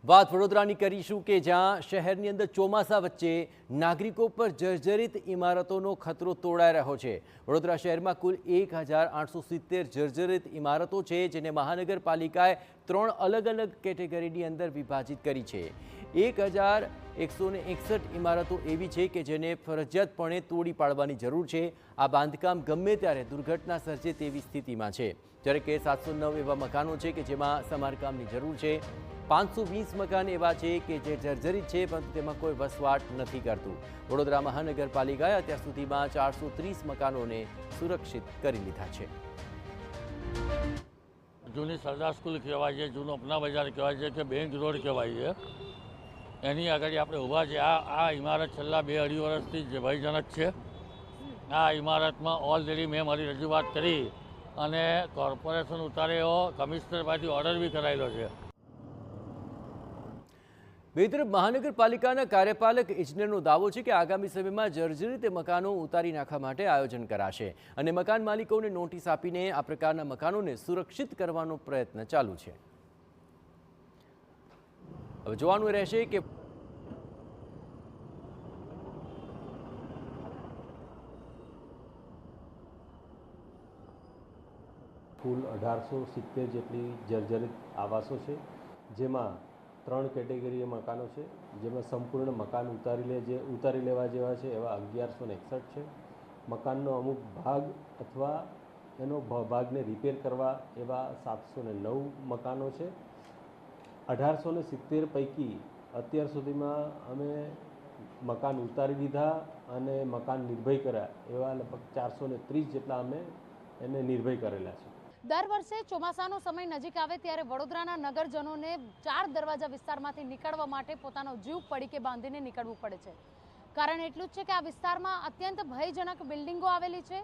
વાત વડોદરાની કરીશું કે જ્યાં શહેરની અંદર ચોમાસા વચ્ચે નાગરિકો પર જર્જરિત ઇમારતોનો ખતરો તોડાઈ રહ્યો છે। વડોદરા શહેરમાં કુલ 1870 જર્જરિત ઇમારતો છે, જેને મહાનગરપાલિકાએ 3 અલગ અલગ કેટેગરીની અંદર વિભાજિત કરી છે। 1161 ઇમારતો એવી છે કે જેને ફરજિયાતપણે તોડી પાડવાની જરૂર છે। આ બાંધકામ ગમે ત્યારે દુર્ઘટના સર્જે તેવી સ્થિતિમાં છે, જ્યારે કે 709 એવા મકાનો છે કે જેમાં સમારકામની જરૂર છે। 520 મકાન એવા છે કે જે જર્જરિત છે, પરંતુ તેમાં કોઈ વસવાટ નથી કરતું। વડોદરા મહાનગરપાલિકાએ અત્યાર સુધીમાં 430 મકાનોને સુરક્ષિત કરી લીધા છે। જૂની સરદાર સ્કૂલ કહેવાય છે, જૂનો અપના બજાર કહેવાય છે કે બેંક રોડ કહેવાય છે, એની આગળ આપણે ઊભા છે। આ ઇમારત છેલ્લા 2-2.5 વર્ષથી જ ભયજનક છે। આ ઇમારતમાં ઓલરેડી મેં મારી રજૂઆત કરી અને કોર્પોરેશન ઉતારે એવો કમિશનર પાસેથી ઓર્ડર બી કરાયેલો છે। બીજી તરફ મહાનગરપાલિકાના કાર્યપાલક ઇજનેરનો દાવો છે કે આગામી સમયમાં જર્જરિત મકાનો ઉતારી નાખવા માટે આયોજન કરાશે અને મકાન માલિકોને નોટિસ આપીને આ પ્રકારના મકાનોને સુરક્ષિત કરવાનો પ્રયત્ન ચાલુ છે। હવે જોવાનું રહેશે કે કુલ 1870 જેટલી જર્જરિત આવાસો છે, જેમાં 3 કેટેગરીએ મકાનો છે, જેમાં સંપૂર્ણ મકાન ઉતારી લેવા જેવા છે એવા 1161 છે। મકાનનો અમુક ભાગ અથવા એનો ભાગને રિપેર કરવા એવા 709 મકાનો છે। 1870 પૈકી અત્યાર સુધીમાં અમે મકાન ઉતારી દીધા અને મકાન નિર્ભય કર્યા એવા લગભગ 430 જેટલા અમે એને નિર્ભય કરેલા છે। દર વર્ષે ચોમાસાનો સમય નજીક આવે ત્યારે વડોદરાના નગરજનોને 4 દરવાજા વિસ્તારમાંથી નીકળવા માટે પોતાનો જીવ પડીકે બાંધીને નીકળવું પડે છે। કારણ એટલું જ છે કે આ વિસ્તારમાં અત્યંત ભયજનક બિલ્ડિંગો આવેલી છે।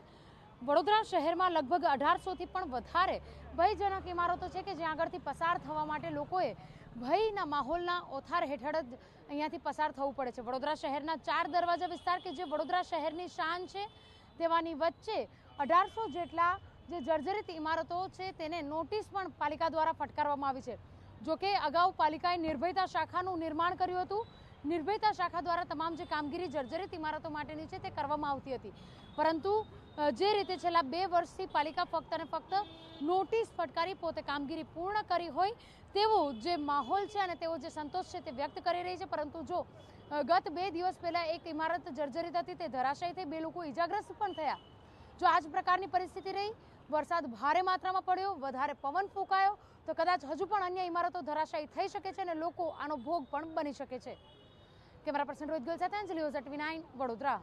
વડોદરા શહેરમાં લગભગ 1800થી પણ વધારે ભયજનક ઇમારતો છે કે જ્યાં આગળથી પસાર થવા માટે લોકોએ ભયના માહોલના ઓથાર હેઠળ જ અહીંયાથી પસાર થવું પડે છે। વડોદરા શહેરના 4 દરવાજા વિસ્તાર કે જે વડોદરા શહેરની શાન છે, તેવાની વચ્ચે 1800 જેટલા જે જર્જરિત ઇમારતો છે તેને નોટિસ પણ પાલિકા દ્વારા ફટકારવામાં આવી છે। જોકે અગાઉ પાલિકાએ નિર્ભયતા શાખાનું નિર્માણ કર્યું હતું। નિર્ભયતા શાખા દ્વારા તમામ જે કામગીરી જર્જરિત ઇમારતો માટેની છે તે કરવામાં આવતી હતી, પરંતુ જે રીતે છેલ્લા 2 વર્ષથી પાલિકા ફક્ત અને ફક્ત નોટિસ ફટકારી પોતે કામગીરી પૂર્ણ કરી હોય તેવો જે માહોલ છે અને તેવો જે સંતોષ છે તે વ્યક્ત કરી રહી છે। પરંતુ જો ગત 2 દિવસ પહેલા એક ઇમારત જર્જરિત હતી, તે ધરાશાયી થઈ 2 લોકો ઇજાગ્રસ્ત પણ થયા। જો આ જ પ્રકારની પરિસ્થિતિ રહી, વરસાદ ભારે માત્રામાં પડ્યો, વધારે પવન ફૂંકાયો તો કદાચ હજુ પણ અન્ય ઇમારતો ધરાશાયી થઈ શકે છે અને લોકો આનો ભોગ પણ બની શકે છે। કેમેરા પર્સન રોહિત ગોલ સાથે અંજલિ ઓઝા, TV9 વડોદરા।